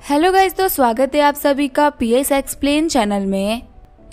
Hello guys, तो स्वागत है आप सभी का पीएस एक्सप्लेन चैनल में।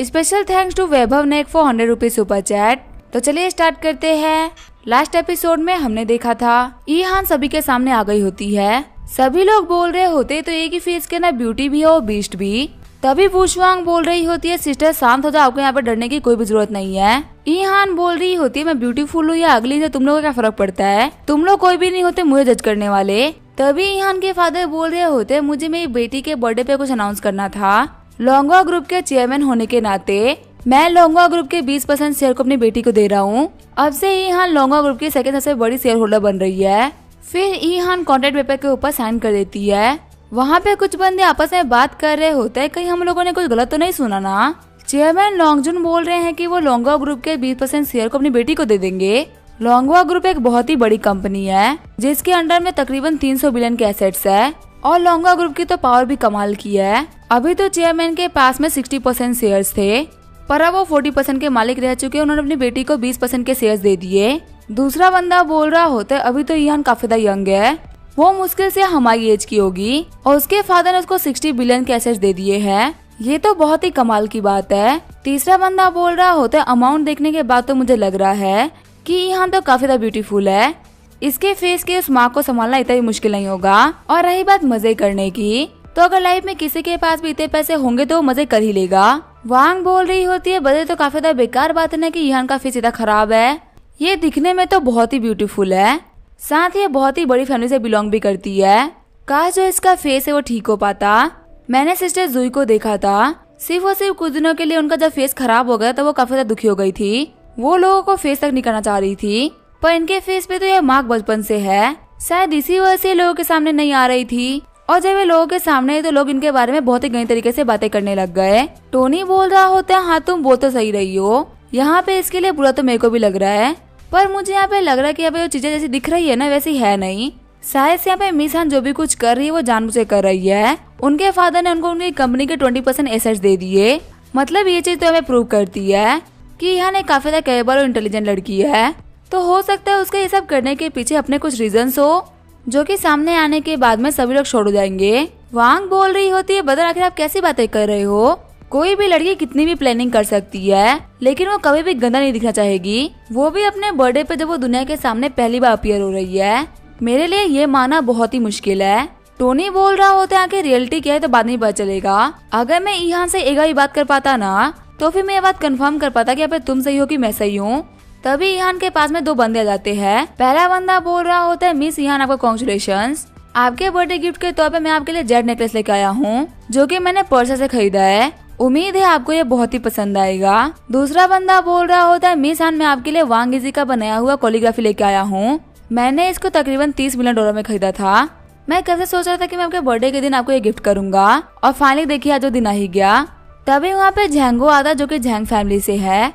Special thanks to Vaibhav Nek for 100 rupees super chat. तो चलिए स्टार्ट करते हैं। लास्ट एपिसोड में हमने देखा था ईहान सभी के सामने आ गई होती है। सभी लोग बोल रहे होते तो एक ही फेस के ना ब्यूटी भी है और बीस्ट भी। तभी वुशवांग बोल रही होती है, सिस्टर शांत हो जाओ, आपको यहाँ पर डरने की कोई भी जरूरत नहीं है। ईहान बोल रही होती है, मैं ब्यूटीफुल हूँ या अगली से तुम लोगों को क्या फर्क पड़ता है, तुम लोग कोई भी नहीं होते मुझे जज करने वाले। तभी ईहान के फादर बोल रहे होते, मुझे मेरी बेटी के बर्थडे पे कुछ अनाउंस करना था। लोंगवा ग्रुप के चेयरमैन होने के नाते मैं लोंगवा ग्रुप के 20% शेयर को अपनी बेटी को दे रहा हूँ। अब से ईहान लोंगवा ग्रुप की सेकंड सबसे बड़ी शेयर होल्डर बन रही है। फिर ईहान कॉन्ट्रैक्ट पेपर के ऊपर साइन कर देती है। वहाँ पे कुछ बंदे आपस में बात कर रहे होते हैं, कहीं हम लोगों ने कुछ गलत तो नहीं सुना ना। चेयरमैन लोंगजुन बोल रहे हैं कि वो लोंगवा ग्रुप के 20% शेयर को अपनी बेटी को दे देंगे। लोंगवा ग्रुप एक बहुत ही बड़ी कंपनी है जिसके अंडर में तकरीबन 300 बिलियन के एसेट्स है और लोंगवा ग्रुप की तो पावर भी कमाल की है। अभी तो चेयरमैन के पास में 60% शेयर्स थे, पर अब वो 40% के मालिक रह चुके। उन्होंने अपनी बेटी को 20% के शेयर्स दे दिए। दूसरा बंदा बोल रहा होता है, अभी तो ईहान काफी ज्यादा यंग है, वो मुश्किल से हमारी एज की होगी और उसके फादर ने उसको 60 बिलियन के एसेट्स दे दिए हैं। ये तो बहुत ही कमाल की बात है। तीसरा बंदा बोल रहा होता है, अमाउंट देखने के बाद तो मुझे लग रहा है कि ईहान तो काफी ज्यादा ब्यूटीफुल है, इसके फेस के उस माँ को संभालना इतना ही मुश्किल नहीं होगा। और रही बात मजे करने की, तो अगर लाइफ में किसी के पास भी इतने पैसे होंगे तो वो मजे कर ही लेगा। वांग बोल रही होती है, बदले तो काफी ज्यादा बेकार बात है ना कि ईहान का फेस इतना खराब है, ये दिखने में तो बहुत ही ब्यूटीफुल है, साथ ही बहुत ही बड़ी फैमिली से बिलोंग भी करती है। काश जो इसका फेस है वो ठीक हो पाता। मैंने सिस्टर जुई को देखा था, सिर्फ और सिर्फ कुछ दिनों के लिए उनका जब फेस खराब हो गया तो वो काफी ज्यादा दुखी हो गई थी। वो लोगों को फेस तक नहीं करना चाह रही थी, पर इनके फेस पे तो यह मार्क बचपन से है, शायद इसी वजह से लोगों के सामने नहीं आ रही थी। और जब ये लोगों के सामने है तो लोग इनके बारे में बहुत ही गंदे तरीके से बातें करने लग गए। टोनी बोल रहा होता है, हाँ तुम बोल तो सही रही हो, यहाँ पे इसके लिए बुरा तो मेरे को भी लग रहा है, पर मुझे यहाँ पे लग रहा है कि अब जो चीजें जैसी दिख रही है ना वैसी है नहीं। शायद से यहाँ पे मिस हान जो भी कुछ कर रही है वो जानबूझ कर रही है। उनके फादर ने उनको उनकी कंपनी के 20% एसेट्स दे दिए। मतलब ये चीज तो हमें प्रूव करती है कि यहाँ काफी ज्यादा कैपेबल और इंटेलिजेंट लड़की है। तो हो सकता है उसके ये सब करने के पीछे अपने कुछ रीजंस हो, जो कि सामने आने के बाद में सभी लोग छोड़ जाएंगे। वांग बोल रही होती है, बदर आखिर आप कैसी बातें कर रहे हो, कोई भी लड़की कितनी भी प्लानिंग कर सकती है लेकिन वो कभी भी गंदा नहीं दिखना चाहेगी, वो भी अपने बर्थडे पे जब वो दुनिया के सामने पहली बार अपीयर हो रही है। मेरे लिए ये मानना बहुत ही मुश्किल है। टोनी बोल रहा होता है, आखिर रियलिटी क्या है तो बाद में पता चलेगा। अगर मैं ईहान से एक ही बात कर पाता ना तो फिर मैं ये बात कंफर्म कर पाता कि अब तुम सही हो कि मैं सही हूँ। तभी ईहान के पास में दो बंदे आ जाते हैं। पहला बंदा बोल रहा होता है, मिस ईहान आपको कांग्रेचुलेशंस, आपके बर्थडे गिफ्ट के तौर पे मैं आपके लिए जेड नेकलेस लेके आया हूँ जो कि मैंने पर्सा से खरीदा है, उम्मीद है आपको ये बहुत ही पसंद आएगा। दूसरा बंदा बोल रहा होता है, मिस हान मैं आपके लिए वांग इजी का बनाया हुआ कोलियोग्राफी लेके आया हूँ, मैंने इसको तकरीबन $30 मिलियन में खरीदा था। मैं कब से सोच रहा था कि मैं आपके बर्थडे के दिन आपको ये गिफ्ट करूंगा और फाइनली देखिए आज वो दिन आ ही गया। तभी वहाँ पे झैंगो आता जो कि झैंग फैमिली से है।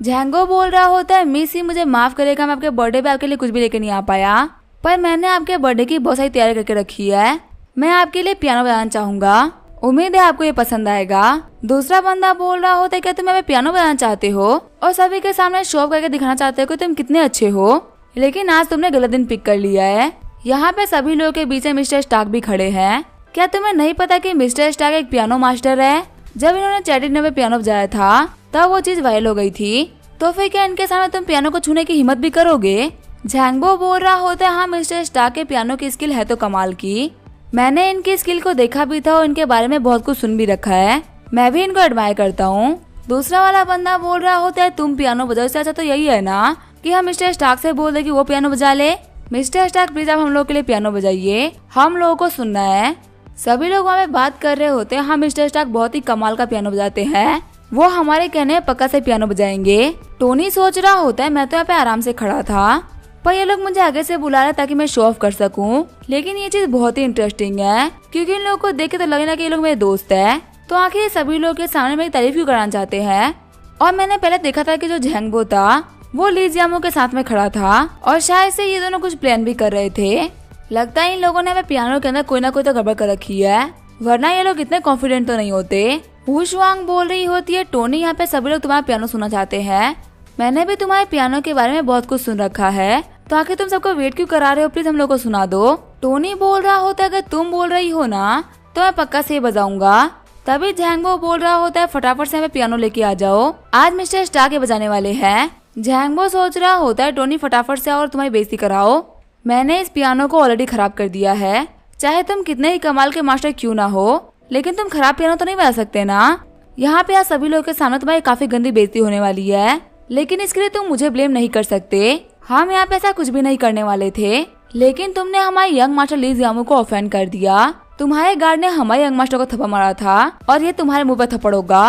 झैंगो बोल रहा होता है, मिस ही मुझे माफ करेगा, मैं आपके बर्थडे पे आपके लिए कुछ भी लेके नहीं आ पाया, पर मैंने आपके बर्थडे की बहुत सारी तैयारी करके रखी है, मैं आपके लिए पियानो बजाना चाहूंगा, उम्मीद है आपको ये पसंद आएगा। दूसरा बंदा बोल रहा होता है, क्या तुम पियानो बजाना चाहते हो और सभी के सामने शो ऑफ करके दिखाना चाहते हो कि तुम कितने अच्छे हो, लेकिन आज तुमने गलत दिन पिक कर लिया है। यहाँ पे सभी लोगों के बीच में मिस्टर स्टार्क भी खड़े हैं। क्या तुम्हें नहीं पता कि मिस्टर स्टार्क एक पियानो मास्टर है? जब इन्होंने चैटिंग में पियानो बजाया था तब वो चीज वायरल हो गई थी, तो फिर क्या इनके सामने तुम पियानो को छूने की हिम्मत भी करोगे? झैंगबो बोल रहा होता है, हाँ मिस्टर स्टार्क के पियानो की स्किल है तो कमाल की, मैंने इनकी स्किल को देखा भी था और इनके बारे में बहुत कुछ सुन भी रखा है, मैं भी इनको एडमायर करता हूँ। दूसरा वाला बंदा बोल रहा होता है, तुम पियानो बजाओ, इससे अच्छा तो यही है ना कि हम मिस्टर स्टार्क से बोल दे कि वो पियानो बजा ले। मिस्टर स्टार्क प्लीज आप हम लोग के लिए पियानो बजाइए, हम लोगों को सुनना है। सभी लोग वहाँ पे बात कर रहे होते हैं, हाँ मिस्टर स्टार्क बहुत ही कमाल का पियानो बजाते हैं, वो हमारे कहने पक्का से पियानो बजाएंगे। टोनी सोच रहा होता है, मैं तो यहाँ पे आराम से खड़ा था, पर ये लोग मुझे आगे से बुला रहे ताकि मैं शो ऑफ कर सकूं, लेकिन ये चीज बहुत ही इंटरेस्टिंग है क्योंकि इन लोगों को देख के तो लगे ना कि ये लोग मेरे दोस्त है, तो आखिर ये सभी लोग के सामने मेरी तारीफ क्यों कराना चाहते हैं। और मैंने पहले देखा था कि जो झैंगबो था वो ली जियामो के साथ में खड़ा था और शायद से ये दोनों कुछ प्लान भी कर रहे थे। लगता है इन लोगों ने पियानो के अंदर कोई ना कोई तो गड़बड़ कर रखी है, वरना ये लोग इतने कॉन्फिडेंट तो नहीं होते। वुशवांग बोल रही होती है, टोनी यहाँ पे सभी लोग तुम्हारा पियानो सुनना चाहते हैं, मैंने भी तुम्हारे पियानो के बारे में बहुत कुछ सुन रखा है, तो आखिर तुम सबको वेट क्यों करा रहे हो, प्लीज हम लोग को सुना दो। टोनी बोल रहा होता है, अगर तुम बोल रही हो ना तो मैं पक्का से बजाऊंगा। तभी झैंगबो बोल रहा होता है फटाफट से हमें पियानो लेके आ जाओ, आज मिस्टर स्टार के बजाने वाले हैं। झैंगबो सोच रहा होता है टोनी फटाफट से और तुम्हारी बेइज्जती कराओ, मैंने इस पियानो को ऑलरेडी खराब कर दिया है। चाहे तुम कितने ही कमाल के मास्टर क्यों ना हो, लेकिन तुम खराब पियानो तो नहीं बजा सकते ना। यहाँ पे आज सभी लोगों के सामने तुम्हारी काफी गंदी बेइज्जती होने वाली है, लेकिन इसके लिए तुम मुझे ब्लेम नहीं कर सकते। हम यहाँ पे ऐसा कुछ भी नहीं करने वाले थे, लेकिन तुमने हमारे यंग मास्टर ली जियामू को ऑफेंड कर दिया। तुम्हारे गार्ड ने हमारे यंग मास्टर को थप्पड़ मारा था और ये तुम्हारे मुंह पे थप्पड़ होगा।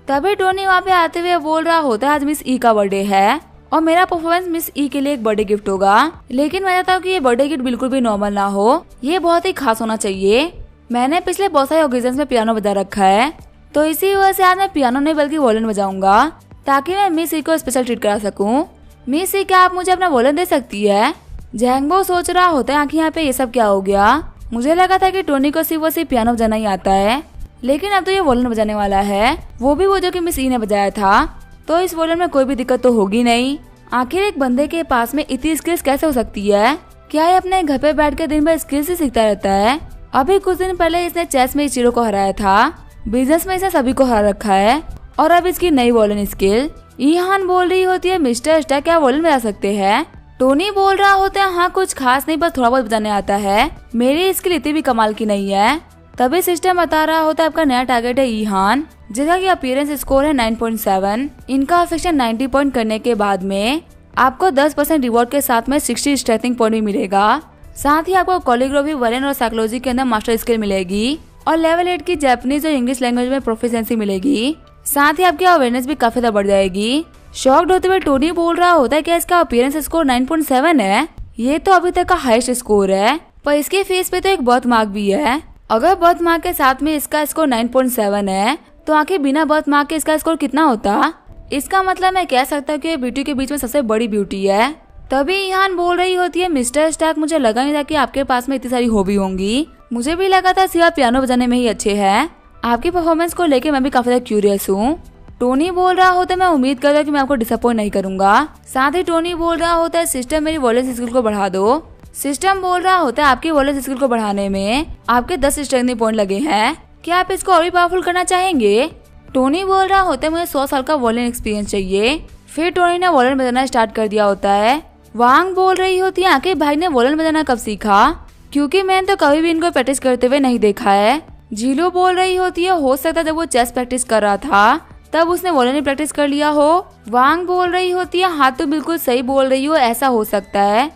तभी टोनी वहाँ पे आते हुए बोल रहा होता है आज मिस ई का बर्थडे है और मेरा परफॉर्मेंस मिस ई के लिए एक बर्थडे गिफ्ट होगा, लेकिन मैं चाहता हूँ कि ये बर्थडे गिफ्ट बिल्कुल भी नॉर्मल ना हो, ये बहुत ही खास होना चाहिए। मैंने पिछले बहुत सारे ओकेजन्स में पियानो बजा रखा है, तो इसी वजह से आज मैं पियानो नहीं बल्कि वॉयलिन बजाऊंगा, ताकि मैं मिस ई को स्पेशल ट्रीट करा सकूं। मिस ई, क्या आप मुझे अपना वॉयलिन दे सकती है? झैंगबो सोच रहा होता है आखिर यहाँ पे ये सब क्या हो गया। मुझे लगा था कि टोनी को सिर्फ पियानो बजाना ही आता है, लेकिन अब तो ये वॉयलिन बजाने वाला है, वो भी वो जो कि मिस ई ने बजाया था। तो इस वॉयलिन में कोई भी दिक्कत तो होगी नहीं। आखिर एक बंदे के पास में इतनी स्किल्स कैसे हो सकती है? क्या ये अपने घर पे बैठ कर दिन भर स्किल्स ही सीखता रहता है? अभी कुछ दिन पहले इसने चेस में इचिरो को हराया था, बिजनेस में इसने सभी को हरा रखा है, और अब इसकी नई वॉयलिन स्किल। ईहान बोल रही होती है मिस्टर स्टार क्या वॉयलिन बजा सकते हैं? टोनी बोल रहा होता है हाँ कुछ खास नहीं, बस थोड़ा बहुत बजाने आता है, मेरी स्किल इतनी भी कमाल की नहीं है। तभी सिस्टम बता रहा होता है आपका नया टारगेट है ईहान, जिसका की अपीयरेंस स्कोर है 9.7। इनका अफेक्शन 90 पॉइंट करने के बाद में आपको 10% रिवॉर्ड के साथ में 60 स्ट्रेंथिंग पॉइंट भी मिलेगा। साथ ही आपको कोरियोग्राफी, वॉयलिन और साइकोलॉजी के अंदर मास्टर स्किल मिलेगी और लेवल 8 की जापानीज और इंग्लिश लैंग्वेज में प्रोफिशिएंसी मिलेगी। साथ ही आपकी अवेयरनेस भी काफी ज्यादा बढ़ जाएगी। शॉक्ड होते हुए टोनी बोल रहा होता है कि इसका अपीयरेंस स्कोर 9.7 है, ये तो अभी तक का हाईएस्ट स्कोर है, पर इसके फेस पे तो एक बर्थ मार्क भी है। अगर बर्थ मार्क के साथ में इसका स्कोर 9.7 है, तो आखिर बिना बर्थ मार्क के इसका स्कोर कितना होता? इसका मतलब मैं कह सकता हूँ कि ब्यूटी के बीच में सबसे बड़ी ब्यूटी है। तभी ईहान बोल रही होती है मिस्टर स्टार्क, मुझे लगा नहीं था कि आपके पास में इतनी सारी हॉबी होंगी, मुझे भी लगा था सिर्फ पियानो बजाने में ही अच्छे हैं। आपकी परफॉर्मेंस को लेके मैं भी काफी ज्यादा क्यूरियस हूँ। टोनी बोल रहा होता है मैं उम्मीद करता हूँ कि मैं आपको डिसअपॉइंट नहीं करूंगा। साथ ही टोनी बोल रहा होता है सिस्टम मेरी वॉयलिन स्किल को बढ़ा दो। सिस्टम बोल रहा होता है आपकी वॉयलिन स्किल को बढ़ाने में आपके 10 स्ट्रेंथ पॉइंट लगे हैं, क्या आप इसको और भी पावरफुल करना चाहेंगे? टोनी बोल रहा होता है मुझे 100 साल का वॉयलिन एक्सपीरियंस चाहिए। फिर टोनी ने वॉयलिन बजाना स्टार्ट कर दिया होता है। वांग बोल रही होती है आखिर भाई ने वॉयलिन बजाना कब सीखा, क्योंकि मैंने तो कभी भी इनको प्रैक्टिस करते हुए नहीं देखा है। जीलो बोल रही होती है हो सकता है जब वो चेस प्रैक्टिस कर रहा था तब उसने वॉयलिन प्रैक्टिस कर लिया हो। वांग बोल रही होती है हाँ तो बिल्कुल सही बोल रही हो, ऐसा हो सकता है।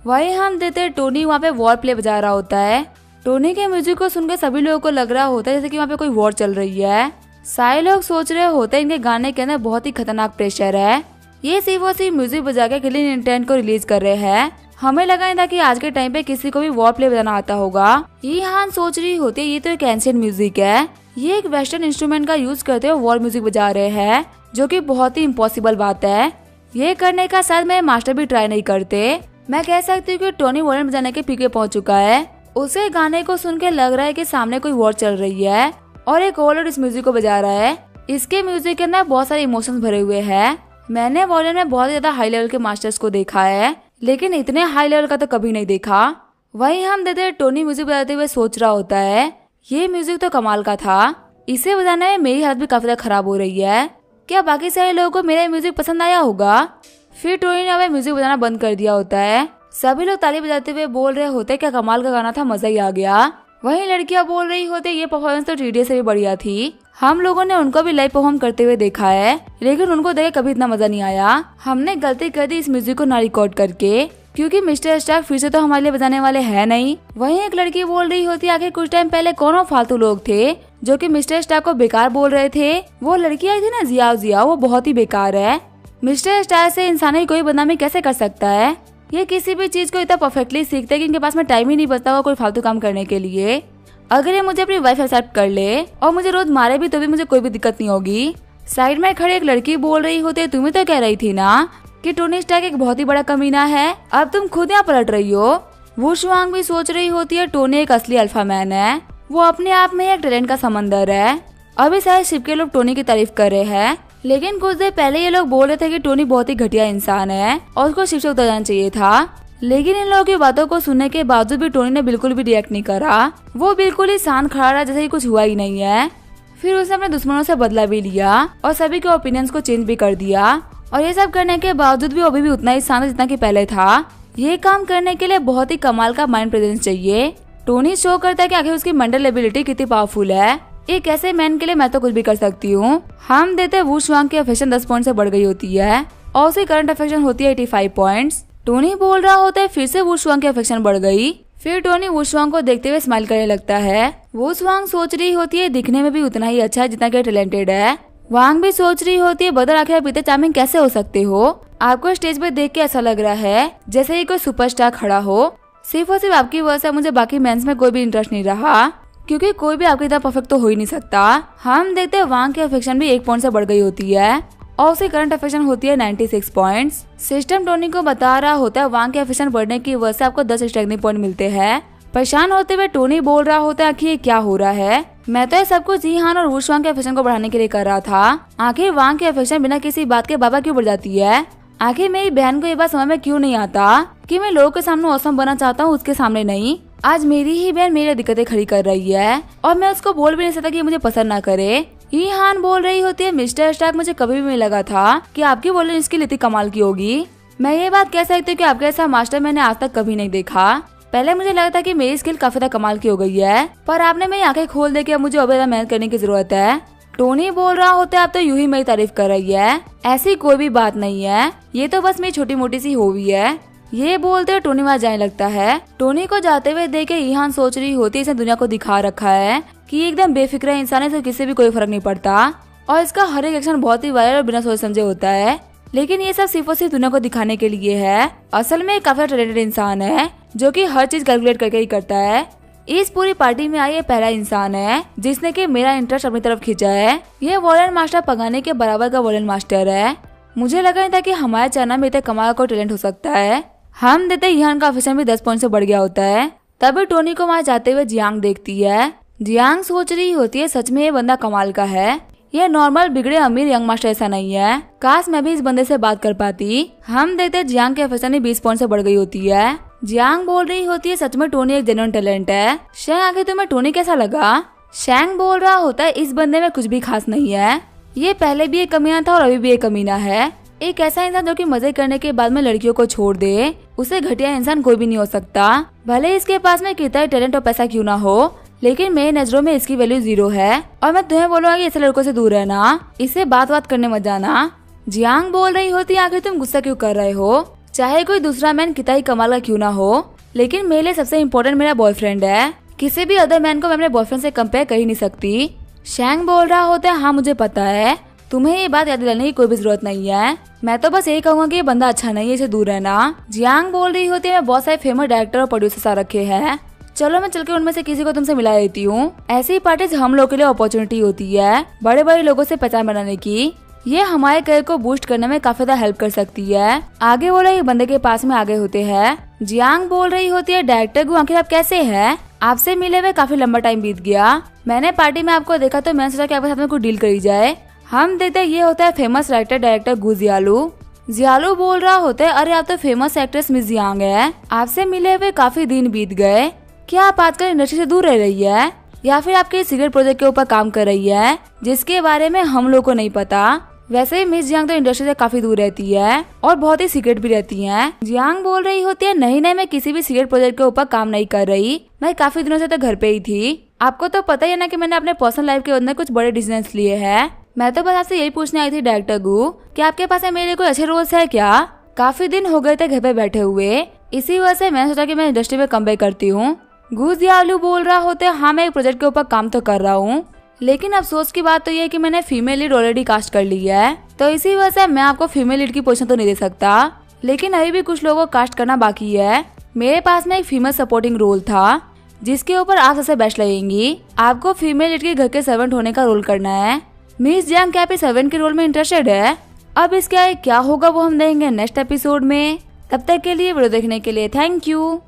वही हम देते टोनी वहाँ पे वॉर प्ले बजा रहा होता है। टोनी के म्यूजिक को सुनकर सभी लोगों को लग रहा होता है जैसे कि वहाँ पे कोई वॉर चल रही है। सारे लोग सोच रहे होते हैं इनके गाने के अंदर बहुत ही खतरनाक प्रेशर है, ये सिर्फ और सिर्फ म्यूजिक बजा के क्लीन इंटेंट को रिलीज कर रहे हैं। हमें लगा नहीं था कि आज के टाइम पे किसी को भी वॉर प्ले बजाना आता होगा। ईहान सोच रही होती है ये तो एक एंशिएंट म्यूजिक है, ये एक वेस्टर्न इंस्ट्रूमेंट का यूज करते हुए वॉर म्यूजिक बजा रहे हैं, जो कि बहुत ही इम्पॉसिबल बात है। ये करने का शायद मेरे मास्टर भी ट्राई नहीं करते। मैं कह सकती हूँ कि टोनी वॉयलिन बजाने के पीक पे पहुंच चुका है। उसे गाने को सुन के लग रहा है कि सामने कोई वॉर चल रही है और एक ओवरलोड इस म्यूजिक को बजा रहा है। इसके म्यूजिक के अंदर बहुत सारे इमोशंस भरे हुए हैं। मैंने वॉयलिन में बहुत ज्यादा हाई लेवल के मास्टर्स को देखा है, लेकिन इतने हाई लेवल का तो कभी नहीं देखा। वहीं हम देते टोनी म्यूजिक बजाते हुए सोच रहा होता है ये म्यूजिक तो कमाल का था, इसे बजाने में मेरी हालत भी काफी ज्यादा खराब हो रही है, क्या बाकी सारे लोगों को मेरा म्यूजिक पसंद आया होगा? फिर टोनी ने अब म्यूजिक बजाना बंद कर दिया होता है। सभी लोग ताली बजाते हुए बोल रहे होते क्या कमाल का गाना था, मजा ही आ गया। वहीं लड़कियां बोल रही होती ये परफॉर्मेंस तो टीडी से भी बढ़िया थी, हम लोगों ने उनको भी लाइव परफॉर्म करते हुए देखा है, लेकिन उनको देख कभी इतना मजा नहीं आया। हमने गलती कर दी इस म्यूजिक को ना रिकॉर्ड करके, क्योंकि मिस्टर स्टार्क फिर से तो हमारे लिए बजाने वाले हैं नहीं। वहीं एक लड़की बोल रही होती आखिर कुछ टाइम पहले कौन फालतू लोग थे जो कि मिस्टर स्टार्क को बेकार बोल रहे थे। वो लड़की आई थी ना जिया, वो बहुत ही बेकार है। मिस्टर स्टार्क से इंसान ही कोई बदनामी कैसे कर सकता है? ये किसी भी चीज को इतना परफेक्टली सीखते हैं कि इनके पास में टाइम ही नहीं बचता हुआ कोई फालतू काम करने के लिए। अगर ये मुझे अपनी वाइफ एक्सेप्ट कर ले और मुझे रोज मारे भी तो भी मुझे कोई भी दिक्कत नहीं होगी। साइड में खड़ी एक लड़की बोल रही होती है तुम्हें तो कह रही थी ना कि टोनी स्टार्क एक बहुत ही बड़ा कमीना है, अब तुम खुद यहाँ पलट रही हो। वो शुआंग भी सोच रही होती है टोनी एक असली अल्फा मैन है, वो अपने आप में एक टैलेंट का समंदर है। अभी सारे शिप के लोग टोनी की तारीफ कर रहे हैं, लेकिन कुछ देर पहले ये लोग बोल रहे थे कि टोनी बहुत ही घटिया इंसान है और उसको शिप से उतर जाना चाहिए था। लेकिन इन लोगों की बातों को सुनने के बावजूद भी टोनी ने बिल्कुल भी रिएक्ट नहीं करा। वो बिल्कुल ही शांत खड़ा रहा, जैसे ही कुछ हुआ ही नहीं है। फिर उसने अपने दुश्मनों से बदला भी लिया और सभी के ओपिनियंस को चेंज भी कर दिया। और ये सब करने के बावजूद भी वो अभी भी उतना ही शांत जितना कि पहले था। ये काम करने के लिए बहुत ही कमाल का माइंड प्रेजेंस चाहिए। टोनी शो करता है कि आखिर उसकी मेंटल एबिलिटी कितनी पावरफुल है। एक ऐसे मैन के लिए मैं तो कुछ भी कर सकती हूँ। हम देते वू शुआंग की अफेक्शन 10 पॉइंट से बढ़ गई होती है और उसकी करंट अफेक्शन होती है 85 पॉइंट्स। टोनी बोल रहा होता है फिर से वू शुआंग की अफेक्शन बढ़ गई। फिर टोनी वू शुआंग को देखते हुए स्माइल करने लगता है। वू शुआंग सोच रही होती है दिखने में भी उतना ही अच्छा है जितना कि टैलेंटेड है। वांग भी सोच रही होती है बदर आखिर आप इतने चार्मिंग कैसे हो सकते हो। आपको स्टेज पर देख के ऐसा लग रहा है जैसे ही कोई सुपरस्टार खड़ा हो। सिर्फ और सिर्फ आपकी वजह से मुझे बाकी मेंस में कोई भी इंटरेस्ट नहीं रहा, क्योंकि कोई भी आपकी तरह परफेक्ट तो हो ही नहीं सकता। हम देखते हैं वांग की अफेक्शन भी 1 पॉइंट से बढ़ गई होती है और उसकी करंट अफेक्शन होती है 96 पॉइंट्स। सिस्टम टोनी को बता रहा होता है वांग के अफेक्शन बढ़ने की वजह से आपको 10 स्ट्रेंथनिंग पॉइंट मिलते हैं। परेशान होते हुए टोनी बोल रहा होता है आखिर क्या हो रहा है। मैं तो ये सब कुछ जीहान और वू शुआंग के अफेक्शन को बढ़ाने के लिए कर रहा था। आखिर वांग की अफेक्शन बिना किसी बात के बाबा क्यों बढ़ जाती है। आखिर मेरी बहन को ये बात समझ में क्यों नहीं आता कि मैं लोगों के सामने औसम बनना चाहता हूँ, उसके सामने नहीं। आज मेरी ही बहन मेरी दिक्कतें खड़ी कर रही है और मैं उसको बोल भी नहीं सकता कि मुझे पसंद ना करे। ईहान बोल रही होती है मिस्टर स्टार्क मुझे कभी भी नहीं लगा था कि आपकी बोलने इसकी लिटी कमाल की होगी। मैं ये बात कह सकती हूँ कि आपके ऐसा मास्टर मैंने आज तक कभी नहीं देखा। पहले मुझे लगा था कि मेरी स्किल काफी ज्यादा कमाल की हो गई है, पर आपने मेरी आंखें खोल दे के अब मुझे और ज्यादा मेहनत करने की जरूरत है। टोनी बोल रहा होता है आप तो यूं ही मेरी तारीफ कर रही है, ऐसी कोई भी बात नहीं है, ये तो बस मेरी छोटी मोटी सी हॉबी है। ये बोलते हुए टोनी वहाँ जाने लगता है। टोनी को जाते हुए देख के ईहान सोच रही होती है इसने दुनिया को दिखा रखा है कि एकदम बेफिक्र इंसान है, तो किसी भी कोई फर्क नहीं पड़ता और इसका हर एक एक्शन बहुत ही वायरल और बिना सोच समझे होता है। लेकिन ये सब सिर्फ और सिर्फ दुनिया को दिखाने के लिए है। असल में काफी टैलेंटेड इंसान है जो कि हर चीज कैलकुलेट करके ही करता है। इस पूरी पार्टी में आया ये पहला इंसान है जिसने कि मेरा इंटरेस्ट अपनी तरफ खींचा है। ये वॉलेंट मास्टर पगाने के बराबर का वॉलेंट मास्टर है। मुझे लगा नहीं था कि हमारे चैनल में इतना कमाल का टैलेंट हो सकता है। हम देते ईहान का अफेक्शन भी 10 पॉइंट से बढ़ गया होता है। तभी टोनी को वहाँ जाते हुए जियांग देखती है। जियांग सोच रही होती है सच में ये बंदा कमाल का है, ये नॉर्मल बिगड़े अमीर यंग मास्टर ऐसा नहीं है। काश मैं भी इस बंदे से बात कर पाती। हम देखते जियांग के अफेक्शन ही 20 पॉइंट से बढ़ गई होती है। जियांग बोल रही होती है सच में टोनी एक जेन्युइन टैलेंट है। शैंग आखिर तुम्हें टोनी कैसा लगा। शैंग बोल रहा होता है इस बंदे में कुछ भी खास नहीं है, ये पहले भी एक कमीना था और अभी भी एक कमीना है। एक ऐसा इंसान जो कि मजे करने के बाद में लड़कियों को छोड़ दे, उसे घटिया इंसान कोई भी नहीं हो सकता। भले इसके पास में कितना टैलेंट और पैसा क्यों ना हो, लेकिन मेरी नजरों में इसकी वैल्यू 0 है। और मैं तुम्हें बोलूंगा कि ऐसे लड़कों से दूर रहना, इससे बात करने मत जाना। जियांग बोल रही होती है आखिर तुम गुस्सा क्यों कर रहे हो, चाहे कोई दूसरा मैन कितना ही कमाल का क्यों ना हो, लेकिन मेरे लिए सबसे इम्पोर्टेंट मेरा बॉयफ्रेंड है। किसी भी अदर मैन को मैं अपने बॉयफ्रेंड से कंपेयर कर ही नहीं सकती। शैंग बोल रहा होता है हाँ मुझे पता है, तुम्हें ये बात याद दिलाने की कोई भी जरूरत नहीं है। मैं तो बस यही कहूंगा कि ये बंदा अच्छा नहीं है, इसे दूर रहना। जियांग बोल रही होती है मैं बहुत सारे फेमस डायरेक्टर और प्रोड्यूसर आ रखे हैं, चलो मैं चल के उनमें से किसी को तुमसे मिला देती हूँ। ऐसी पार्टीज हम लोग के लिए अपॉर्चुनिटी होती है बड़े बड़े लोगों से पहचान बनाने की। ये हमारे करियर को बूस्ट करने में काफी ज्यादा हेल्प कर सकती है। आगे वो लोग बंदे के पास में आगे होते हैं। जियांग बोल रही होती है डायरेक्टर गु आखिर आप कैसे हैं, आपसे मिले हुए काफी लंबा टाइम बीत गया। मैंने पार्टी में आपको देखा तो मैंने सोचा कि आपके साथ में कुछ डील करी जाए। हम देखते ये होता है फेमस राइटर डायरेक्टर गु जियालू। जियालू बोल रहा होता है अरे आप तो फेमस एक्ट्रेस मिस जियांग है, आपसे मिले हुए काफी दिन बीत गए, क्या आप आजकल इंडस्ट्री से दूर रह रही है या फिर आपके सीक्रेट प्रोजेक्ट के ऊपर काम कर रही है जिसके बारे में हम लोग को नहीं पता। वैसे ही मिस जियांग तो इंडस्ट्री से काफी दूर रहती है और बहुत ही सीक्रेट भी रहती हैं। जियांग बोल रही होती है नहीं मैं किसी भी सीक्रेट प्रोजेक्ट के ऊपर काम नहीं कर रही, मैं काफी दिनों से तो घर पे ही थी। आपको तो पता ही है ना कि मैंने अपने पर्सनल लाइफ के अंदर कुछ बड़े डिसीजन लिए हैं। मैं तो बस आपसे यही पूछने आई थी डायरेक्टर गु कि आपके पास है मेरे कोई अच्छे रोल्स है क्या। काफी दिन हो गए थे घर पे बैठे हुए, इसी वजह से मैंने सोचा कि मैं इंडस्ट्री में कम बैक करती हूँ। गु जियालू बोल रहा होता है हाँ मैं एक प्रोजेक्ट के ऊपर काम तो कर रहा हूँ, लेकिन अफसोस की बात तो ये है कि मैंने फीमेल लीड ऑलरेडी कास्ट कर ली है, तो इसी वजह से मैं आपको फीमेल लीड की पोजीशन तो नहीं दे सकता। लेकिन अभी भी कुछ लोगों को कास्ट करना बाकी है। मेरे पास में एक फीमेल सपोर्टिंग रोल था जिसके ऊपर आप सबसे बेस्ट लगेंगी। आपको फीमेल लीड के घर के सर्वेंट होने का रोल करना है। मिस जियांग क्या आप सर्वेंट के रोल में इंटरेस्टेड है। अब इसके क्या होगा वो हम देखेंगे नेक्स्ट एपिसोड में। तब तक के लिए वीडियो देखने के लिए थैंक यू।